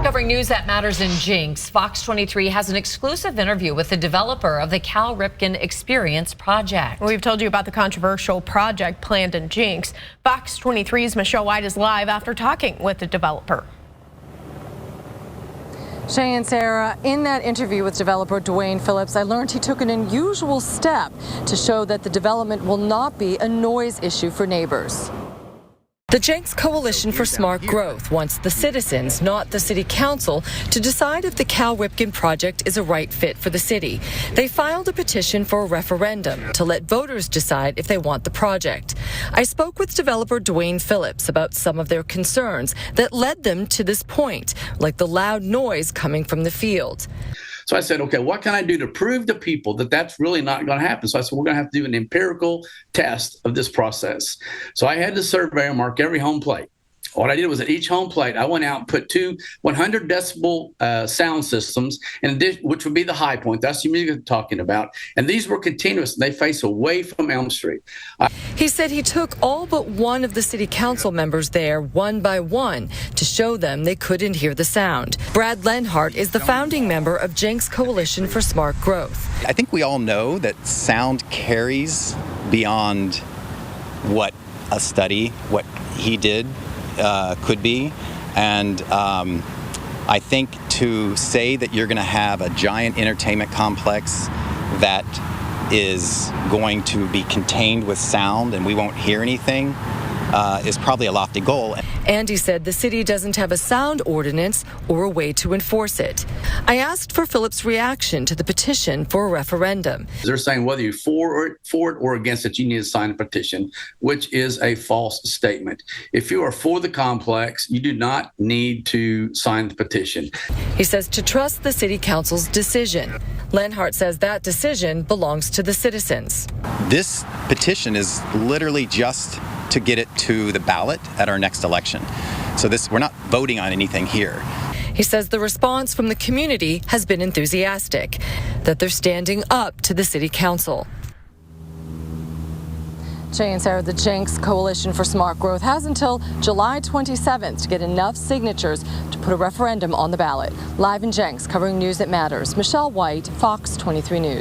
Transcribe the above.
Covering news that matters in Jenks, FOX23 has an exclusive interview with the developer of the Cal Ripken Experience project. We've told you about the controversial project planned in Jenks. FOX23's Michelle White is live after talking with the developer. Shay and Sarah, in that interview with developer Dwayne Phillips, I learned he took an unusual step to show that the development will not be a noise issue for neighbors. The Jenks Coalition for Smart Growth wants the citizens, not the city council, to decide if the Cal Ripken project is a right fit for the city. They filed a petition for a referendum to let voters decide if they want the project. I spoke with developer Dwayne Phillips about some of their concerns that led them to this point, like the loud noise coming from the field. So I said, okay, what can I do to prove to people that that's really not going to happen? So I said, we're going to have to do an empirical test of this process. So I had the surveyor mark every home plate. What I did was at each home plate, I went out and put two 100 decibel sound systems, which would be the high point. That's the music I'm talking about. And these were continuous. They face away from Elm Street. He said he took all but one of the city council members there one by one to show them they couldn't hear the sound. Brad Lenhart is the founding member of Jenks Coalition for Smart Growth. I think we all know that sound carries beyond what a study, what he did, could be. And I think to say that you're going to have a giant entertainment complex that is going to be contained with sound and we won't hear anything is probably a lofty goal. Andy said the city doesn't have a sound ordinance or a way to enforce it. I asked for Phillips' reaction to the petition for a referendum. They're saying whether you're for it or against it, you need to sign a petition, which is a false statement. If you are for the complex, you do not need to sign the petition. He says to trust the city council's decision. Lenhart says that decision belongs to the citizens. This petition is literally just to get it to the ballot at our next election. So we're not voting on anything here. He says the response from the community has been enthusiastic, that they're standing up to the city council. Jay and Sarah, the Jenks Coalition for Smart Growth has until July 27th to get enough signatures to put a referendum on the ballot. Live in Jenks, covering news that matters. Michelle White, Fox 23 News.